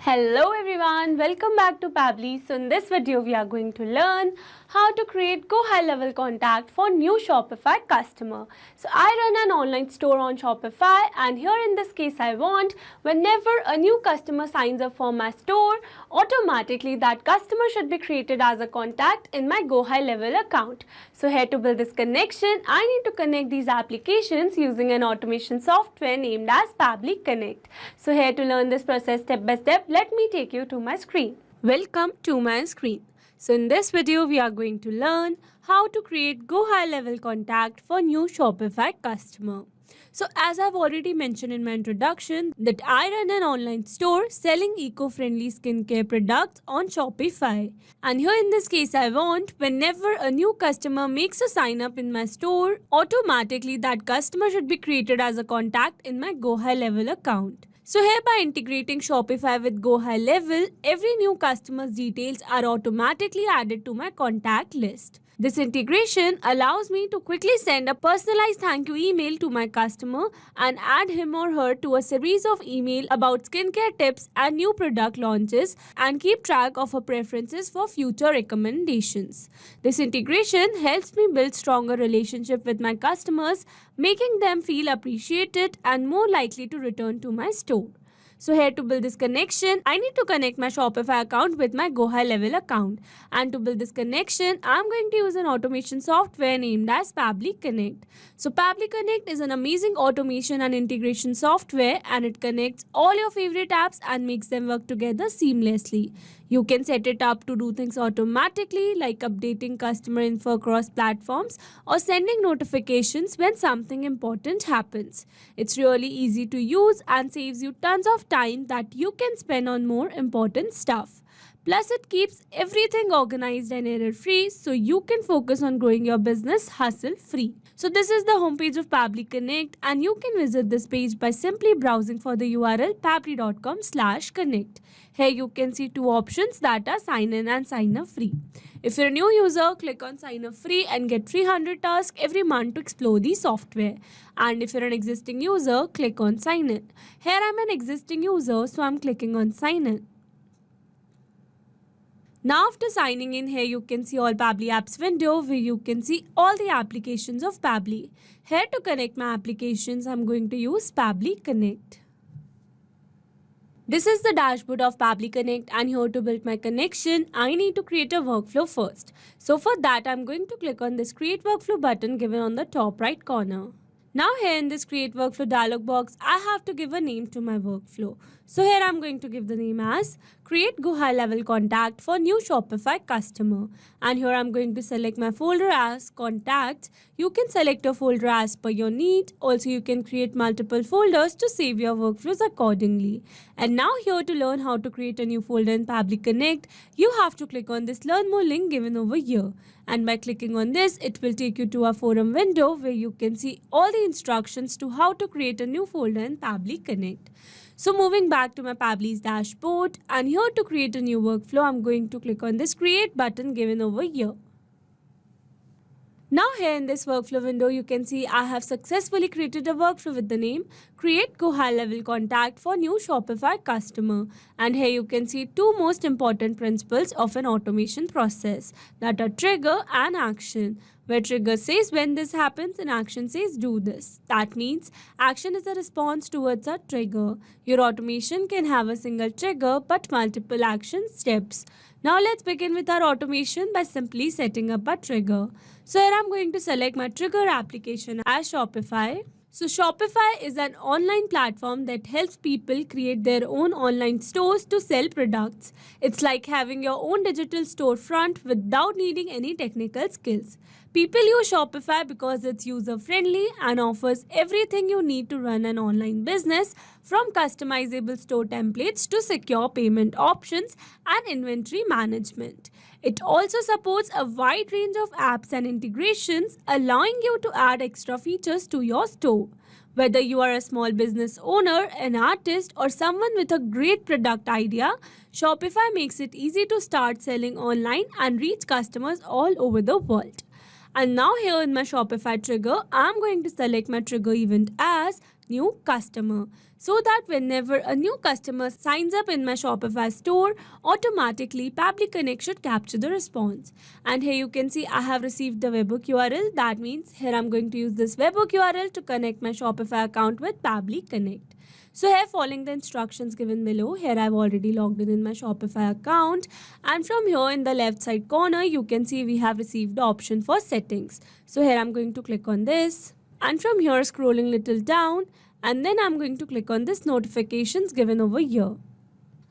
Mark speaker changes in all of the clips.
Speaker 1: Hello everyone, welcome back to Pabbly. So in this video we are going to learn how to create Go High Level contact for new Shopify customer. So I run an online store on Shopify, and here in this case I want whenever a new customer signs up for my store, automatically that customer should be created as a contact in my Go High Level account. So here to build this connection, I need to connect these applications using an automation software named as Pabbly Connect. So here to learn this process step by step, let me take you to my screen. Welcome to my screen. So in this video, we are going to learn how to create Go High Level contact for new Shopify customer. So as I've already mentioned in my introduction that I run an online store selling eco-friendly skincare products on Shopify. And here in this case I want whenever a new customer makes a sign up in my store, automatically that customer should be created as a contact in my Go High Level account. So here by integrating Shopify with Go High Level, every new customer's details are automatically added to my contact list. This integration allows me to quickly send a personalized thank you email to my customer and add him or her to a series of emails about skincare tips and new product launches, and keep track of her preferences for future recommendations. This integration helps me build stronger relationship with my customers, making them feel appreciated and more likely to return to my store. So here to build this connection, I need to connect my Shopify account with my Go High Level account. And to build this connection, I'm going to use an automation software named as Pabbly Connect. So Pabbly Connect is an amazing automation and integration software, and it connects all your favorite apps and makes them work together seamlessly. You can set it up to do things automatically like updating customer info across platforms or sending notifications when something important happens. It's really easy to use and saves you tons of time that you can spend on more important stuff. Plus, it keeps everything organized and error-free, so you can focus on growing your business hassle-free. So this is the homepage of Pabbly Connect, and you can visit this page by simply browsing for the URL pabbly.com/connect. Here you can see two options that are sign in and sign up free. If you're a new user, click on sign up free and get 300 tasks every month to explore the software. And if you're an existing user, click on sign in. Here I'm an existing user, so I'm clicking on sign in. Now after signing in, here you can see all Pabbly apps window where you can see all the applications of Pabbly. Here to connect my applications, I'm going to use Pabbly Connect. This is the dashboard of Pabbly Connect, and here to build my connection, I need to create a workflow first. So for that, I'm going to click on this Create Workflow button given on the top right corner. Now here in this Create Workflow dialog box, I have to give a name to my workflow. So here I'm going to give the name as Create Go High Level Contact for New Shopify Customer. And here I'm going to select my folder as Contacts. You can select a folder as per your need. Also, you can create multiple folders to save your workflows accordingly. And now here to learn how to create a new folder in Pabbly Connect, you have to click on this Learn More link given over here. And by clicking on this, it will take you to a forum window where you can see all the instructions to how to create a new folder in Pabbly Connect. So moving back to my Pabbly's dashboard, and here to create a new workflow, I'm going to click on this Create button given over here. Now here in this workflow window, you can see I have successfully created a workflow with the name Create Go High Level Contact for New Shopify Customer. And here you can see two most important principles of an automation process, that are trigger and action. Where trigger says when this happens and action says do this. That means action is a response towards a trigger. Your automation can have a single trigger but multiple action steps. Now let's begin with our automation by simply setting up a trigger. So here I'm going to select my trigger application as Shopify. So Shopify is an online platform that helps people create their own online stores to sell products. It's like having your own digital storefront without needing any technical skills. People use Shopify because it's user-friendly and offers everything you need to run an online business, from customizable store templates to secure payment options and inventory management. It also supports a wide range of apps and integrations, allowing you to add extra features to your store. Whether you are a small business owner, an artist, or someone with a great product idea, Shopify makes it easy to start selling online and reach customers all over the world. And now here in my Shopify trigger, I'm going to select my trigger event as new customer, so that whenever a new customer signs up in my Shopify store, automatically Pabbly Connect should capture the response. And here you can see I have received the webhook URL. That means here I'm going to use this webhook URL to connect my Shopify account with Pabbly Connect. So here, following the instructions given below, here I've already logged in my Shopify account, and from here in the left side corner you can see we have received the option for settings. So here I'm going to click on this, and from here scrolling little down, and then I'm going to click on this notifications given over here.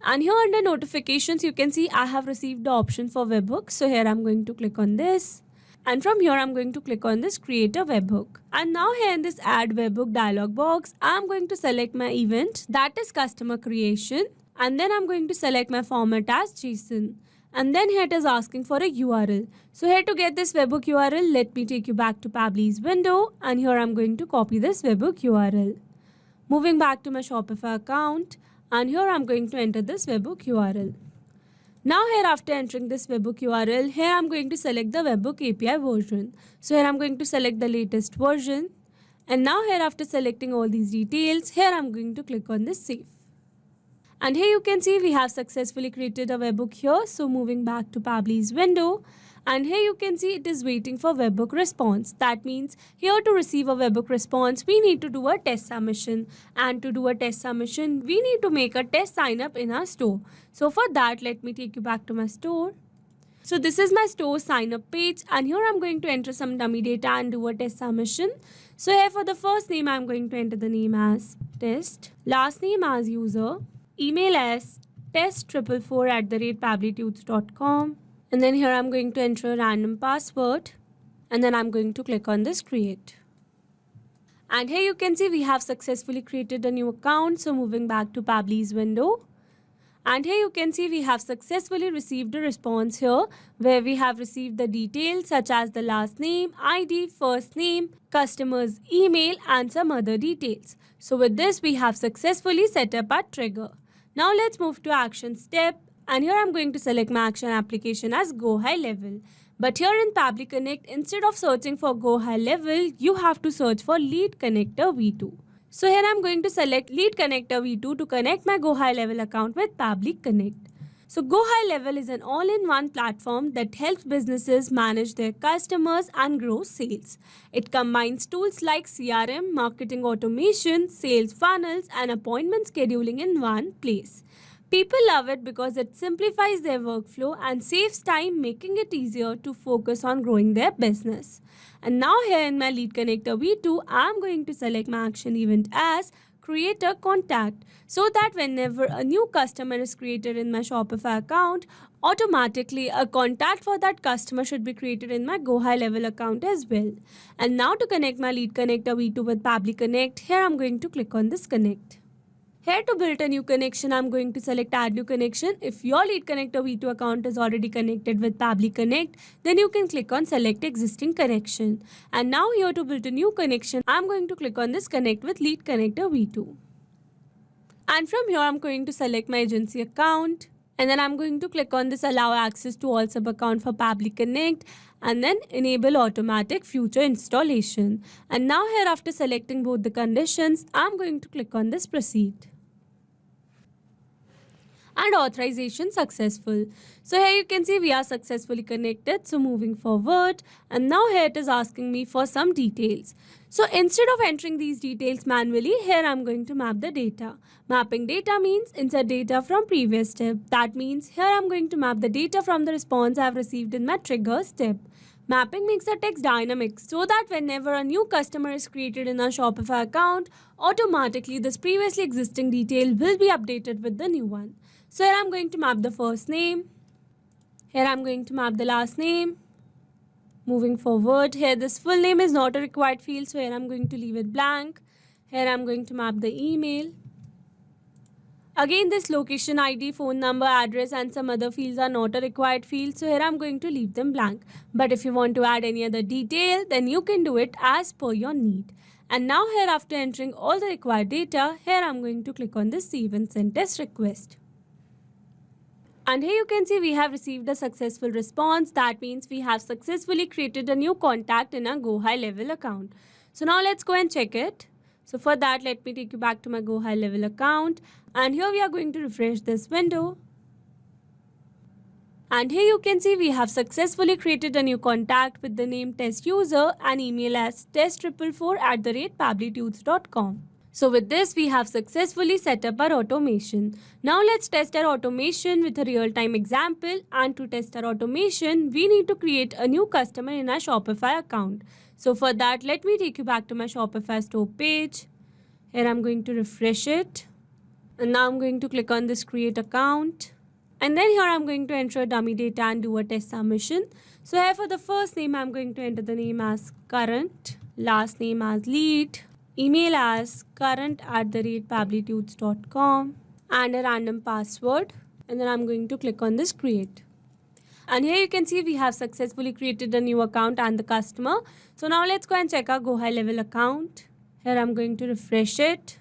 Speaker 1: And here under notifications you can see I have received the option for webhook. So here I'm going to click on this. And from here I'm going to click on this create a webhook. And now here in this add webhook dialog box, I'm going to select my event, that is customer creation. And then I'm going to select my format as JSON. And then here it is asking for a URL. So here to get this webhook URL, let me take you back to Pabbly's window. And here I'm going to copy this webhook URL. Moving back to my Shopify account. And here I'm going to enter this webhook URL. Now here after entering this webhook URL, here I'm going to select the webhook API version. So here I'm going to select the latest version. And now here after selecting all these details, here I'm going to click on this save. And here you can see we have successfully created a webhook here. So moving back to Pabbly's window. And here you can see it is waiting for webhook response. That means here to receive a webhook response, we need to do a test submission. And to do a test submission, we need to make a test sign up in our store. So for that, let me take you back to my store. So this is my store sign up page, and here I'm going to enter some dummy data and do a test submission. So here for the first name, I'm going to enter the name as test, last name as user, email as test444@pabblytunes.com. And then here I'm going to enter a random password, and then I'm going to click on this create. And here you can see we have successfully created a new account. So moving back to Pabbly's window. And here you can see we have successfully received a response here where we have received the details such as the last name, ID, first name, customer's email and some other details. So with this we have successfully set up our trigger. Now let's move to action step. And here I'm going to select my action application as Go High Level. But here in Pabbly Connect, instead of searching for Go High Level, you have to search for Lead Connector V2. So here I'm going to select Lead Connector V2 to connect my Go High Level account with Pabbly Connect. So Go High Level is an all-in-one platform that helps businesses manage their customers and grow sales. It combines tools like CRM, marketing automation, sales funnels, and appointment scheduling in one place. People love it because it simplifies their workflow and saves time, making it easier to focus on growing their business. And now here in my Lead Connector V2, I'm going to select my action event as Create a Contact, so that whenever a new customer is created in my Shopify account, automatically a contact for that customer should be created in my Go High Level account as well. And now to connect my Lead Connector V2 with Pabbly Connect, here I'm going to click on this connect. Here to build a new connection, I'm going to select add new connection. If your Lead Connector V2 account is already connected with Pabbly Connect, then you can click on select existing connection. And now here to build a new connection, I'm going to click on this connect with Lead Connector V2. And from here, I'm going to select my agency account. And then I'm going to click on this allow access to all sub account for Pabbly Connect, and then enable automatic future installation. And now here after selecting both the conditions, I'm going to click on this proceed. And authorization successful. So here you can see we are successfully connected. So moving forward, and now here it is asking me for some details. So instead of entering these details manually, here I'm going to map the data. Mapping data means insert data from previous step. That means here I'm going to map the data from the response I've received in my trigger step. Mapping makes the text dynamic so that whenever a new customer is created in our Shopify account, automatically this previously existing detail will be updated with the new one. So here I'm going to map the first name. Here I'm going to map the last name. Moving forward, here this full name is not a required field, so here I'm going to leave it blank. Here I'm going to map the email. Again, this location ID, phone number, address and some other fields are not a required field, so here I'm going to leave them blank. But if you want to add any other detail, then you can do it as per your need. And now here after entering all the required data, here I'm going to click on this save and send test request. And here you can see we have received a successful response. That means we have successfully created a new contact in our Go High Level account. So now let's go and check it. So for that, let me take you back to my Go High Level account, and here we are going to refresh this window. And here you can see we have successfully created a new contact with the name test user and email as test444@pablitudes.com. So with this, we have successfully set up our automation. Now let's test our automation with a real-time example. And to test our automation, we need to create a new customer in our Shopify account. So for that, let me take you back to my Shopify store page. Here I'm going to refresh it. And now I'm going to click on this create account. And then here I'm going to enter dummy data and do a test submission. So here for the first name, I'm going to enter the name as current, last name as lead, email as current@pablitudes.com, and a random password. And then I'm going to click on this create. And here you can see we have successfully created a new account and the customer. So now let's go and check our Go High Level account. Here I'm going to refresh it.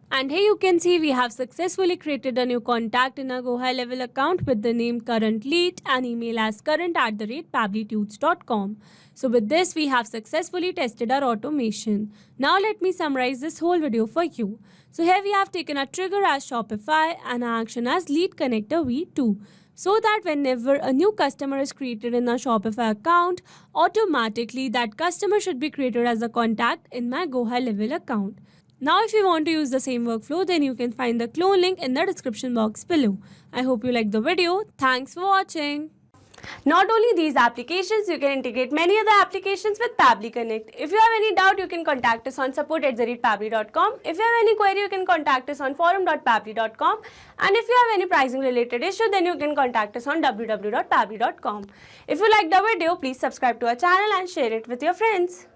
Speaker 1: And here you can see we have successfully created a new contact in our Go High Level account with the name current lead and email as current@pablitudes.com. So with this, we have successfully tested our automation. Now let me summarize this whole video for you. So here we have taken our trigger as Shopify and our action as lead connector V2. So that whenever a new customer is created in our Shopify account, automatically that customer should be created as a contact in my Go High Level account. Now if you want to use the same workflow, then you can find the clone link in the description box below. I hope you liked the video. Thanks for watching. Not only these applications, you can integrate many other applications with Pabbly Connect. If you have any doubt, you can contact us on support@pabbly.com. If you have any query, you can contact us on forum.pabbly.com. And if you have any pricing related issue, then you can contact us on www.pabbly.com. If you liked the video, please subscribe to our channel and share it with your friends.